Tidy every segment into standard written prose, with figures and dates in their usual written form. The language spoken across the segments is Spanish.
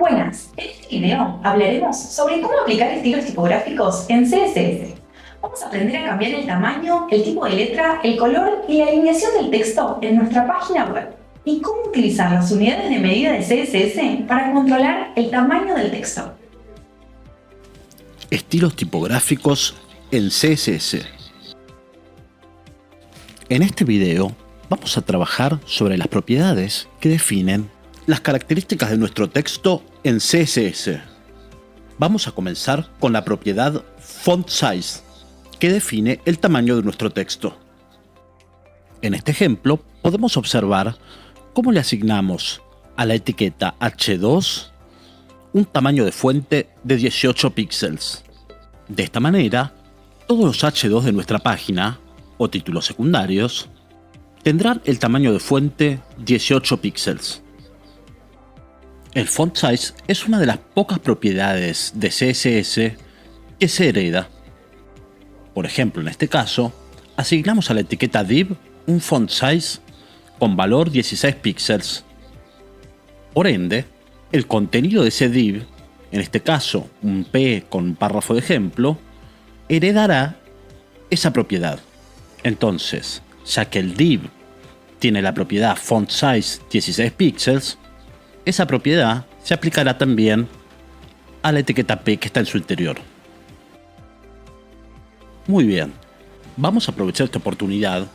Buenas, en este video hablaremos sobre cómo aplicar estilos tipográficos en CSS. Vamos a aprender a cambiar el tamaño, el tipo de letra, el color y la alineación del texto en nuestra página web. Y cómo utilizar las unidades de medida de CSS para controlar el tamaño del texto. Estilos tipográficos en CSS. En este video vamos a trabajar sobre las propiedades que definen las características de nuestro texto en CSS. Vamos a comenzar con la propiedad Font Size, que define el tamaño de nuestro texto. En este ejemplo podemos observar cómo le asignamos a la etiqueta H2 un tamaño de fuente de 18 píxeles. De esta manera, todos los H2 de nuestra página, o títulos secundarios, tendrán el tamaño de fuente 18 píxeles. El font size es una de las pocas propiedades de CSS que se hereda. Por ejemplo, en este caso, asignamos a la etiqueta div un font size con valor 16 píxeles. Por ende, el contenido de ese div, en este caso un P con un párrafo de ejemplo, heredará esa propiedad. Entonces, ya que el div tiene la propiedad font size 16 píxeles, esa propiedad se aplicará también a la etiqueta P que está en su interior. Muy bien, vamos a aprovechar esta oportunidad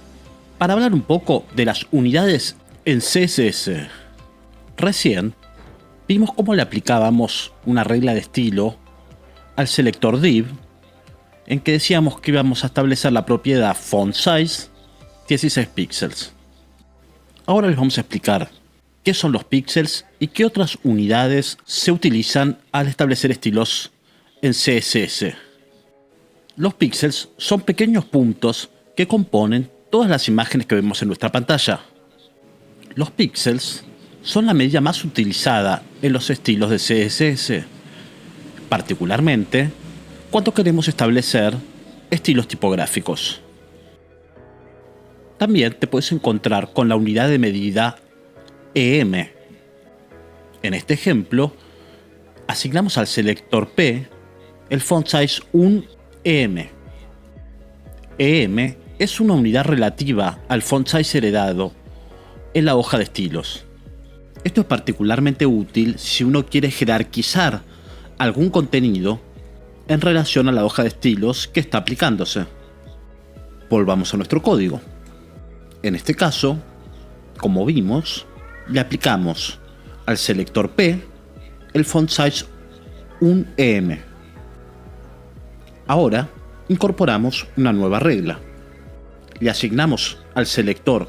para hablar un poco de las unidades en CSS. Recién vimos cómo le aplicábamos una regla de estilo al selector div, en que decíamos que íbamos a establecer la propiedad font size 16 píxeles. Ahora les vamos a explicar qué son los píxeles y qué otras unidades se utilizan al establecer estilos en CSS. Los píxeles son pequeños puntos que componen todas las imágenes que vemos en nuestra pantalla. Los píxeles son la medida más utilizada en los estilos de CSS, particularmente cuando queremos establecer estilos tipográficos. También te puedes encontrar con la unidad de medida EM. En este ejemplo, asignamos al selector P el font size 1 EM. EM es una unidad relativa al font size heredado en la hoja de estilos. Esto es particularmente útil si uno quiere jerarquizar algún contenido en relación a la hoja de estilos que está aplicándose. Volvamos a nuestro código. En este caso, como vimos, le aplicamos al selector P el font size 1 EM. Ahora incorporamos una nueva regla. Le asignamos al selector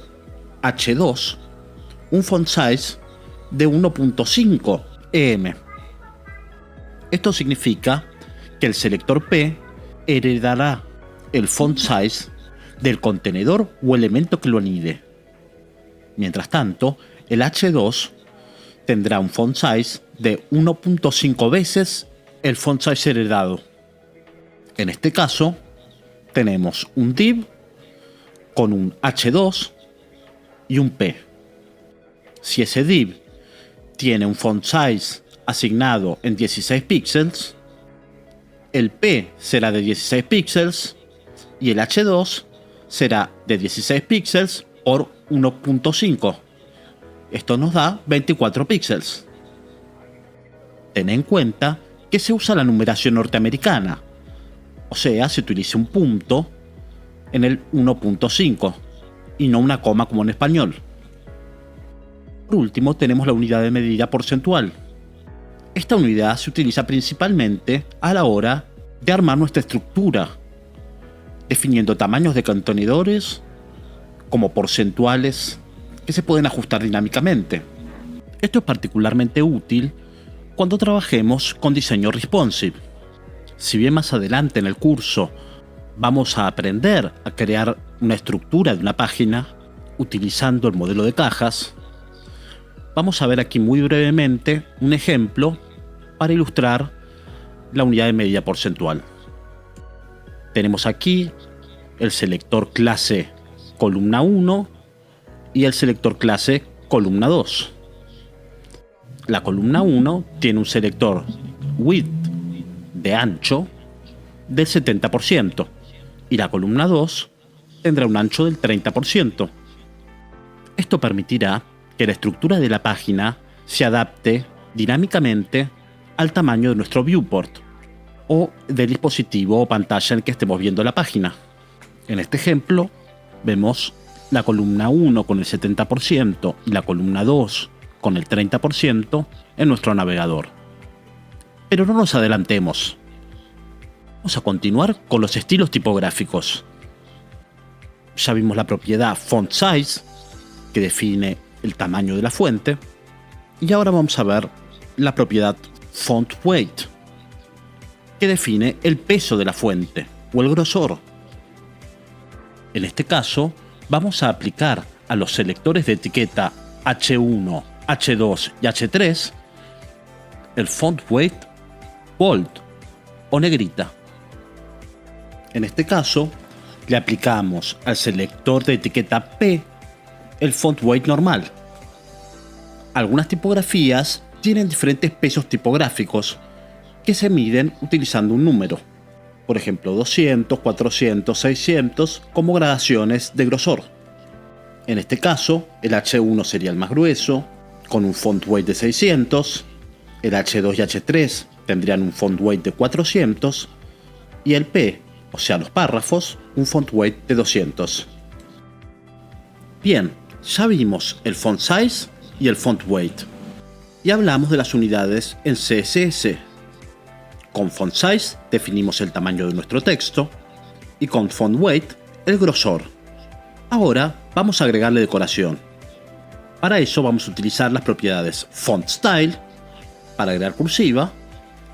H2 un font size de 1.5 EM. Esto significa que el selector P heredará el font size del contenedor o elemento que lo anide. Mientras tanto, el H2 tendrá un font size de 1.5 veces el font size heredado. En este caso, tenemos un div con un H2 y un P. Si ese div tiene un font size asignado en 16 píxeles, el P será de 16 píxeles y el H2 será de 16 píxeles por 1.5. Esto nos da 24 píxeles. Ten en cuenta que se usa la numeración norteamericana, o sea, se utiliza un punto en el 1.5 y no una coma como en español. Por último, tenemos la unidad de medida porcentual. Esta unidad se utiliza principalmente a la hora de armar nuestra estructura, definiendo tamaños de contenedores como porcentuales que se pueden ajustar dinámicamente. Esto es particularmente útil cuando trabajemos con diseño responsive. Si bien más adelante en el curso vamos a aprender a crear una estructura de una página utilizando el modelo de cajas, vamos a ver aquí muy brevemente un ejemplo para ilustrar la unidad de medida porcentual. Tenemos aquí el selector clase columna 1 y el selector clase columna 2. La columna 1 tiene un selector width de ancho del 70% y la columna 2 tendrá un ancho del 30%. Esto permitirá que la estructura de la página se adapte dinámicamente al tamaño de nuestro viewport o del dispositivo o pantalla en que estemos viendo la página. En este ejemplo, vemos la columna 1 con el 70% y la columna 2 con el 30% en nuestro navegador. Pero no nos adelantemos. Vamos a continuar con los estilos tipográficos. Ya vimos la propiedad font size, que define el tamaño de la fuente, y ahora vamos a ver la propiedad font weight, que define el peso de la fuente o el grosor. En este caso, vamos a aplicar a los selectores de etiqueta H1, H2 y H3 el font weight bold o negrita. En este caso, le aplicamos al selector de etiqueta P el font weight normal. Algunas tipografías tienen diferentes pesos tipográficos que se miden utilizando un número. Por ejemplo, 200, 400, 600 como gradaciones de grosor. En este caso, el H1 sería el más grueso, con un font weight de 600, el H2 y H3 tendrían un font weight de 400, y el P, o sea los párrafos, un font weight de 200. Bien, ya vimos el font size y el font weight, y hablamos de las unidades en CSS. Con font size definimos el tamaño de nuestro texto, y con font weight el grosor. Ahora vamos a agregarle decoración. Para eso vamos a utilizar las propiedades font style para agregar cursiva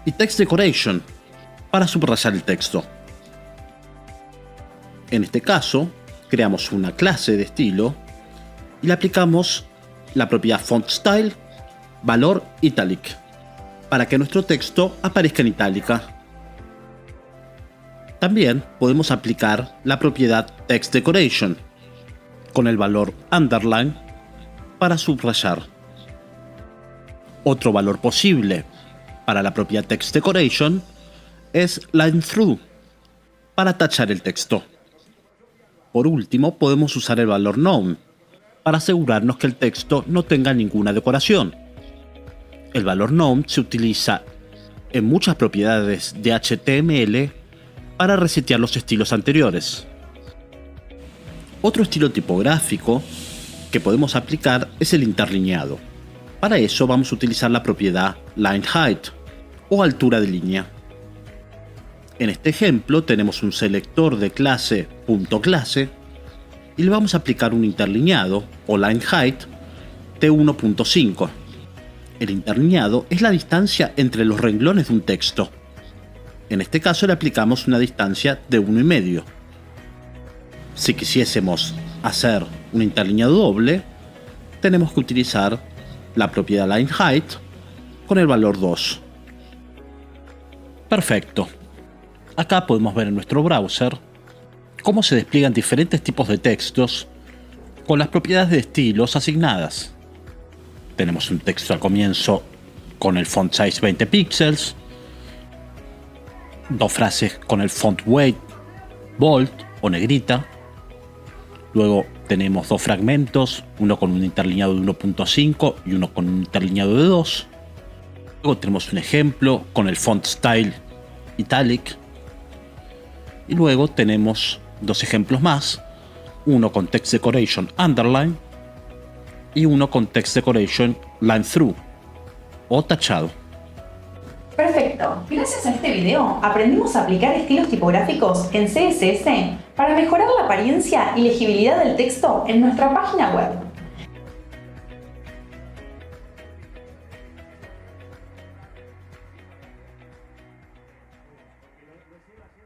y text decoration para subrayar el texto. En este caso, creamos una clase de estilo y le aplicamos la propiedad font style valor italic para que nuestro texto aparezca en itálica. También podemos aplicar la propiedad text decoration con el valor underline para subrayar. Otro valor posible para la propiedad text decoration es line through para tachar el texto. Por último, podemos usar el valor none para asegurarnos que el texto no tenga ninguna decoración. El valor none se utiliza en muchas propiedades de HTML para resetear los estilos anteriores. Otro estilo tipográfico que podemos aplicar es el interlineado. Para eso vamos a utilizar la propiedad line height o altura de línea. En este ejemplo tenemos un selector de clase .clase y le vamos a aplicar un interlineado o line height de 1.5. El interlineado es la distancia entre los renglones de un texto. En este caso le aplicamos una distancia de 1,5. Si quisiésemos hacer un interlineado doble, tenemos que utilizar la propiedad line height con el valor 2. Perfecto. Acá podemos ver en nuestro browser cómo se despliegan diferentes tipos de textos con las propiedades de estilos asignadas. Tenemos un texto al comienzo con el font size 20 píxeles, dos frases con el font weight bold o negrita. Luego tenemos dos fragmentos, uno con un interlineado de 1.5 y uno con un interlineado de 2. Luego tenemos un ejemplo con el font style italic. Y luego tenemos dos ejemplos más, uno con text decoration underline y uno con text decoration line through o tachado. Perfecto. Gracias a este video aprendimos a aplicar estilos tipográficos en CSS para mejorar la apariencia y legibilidad del texto en nuestra página web.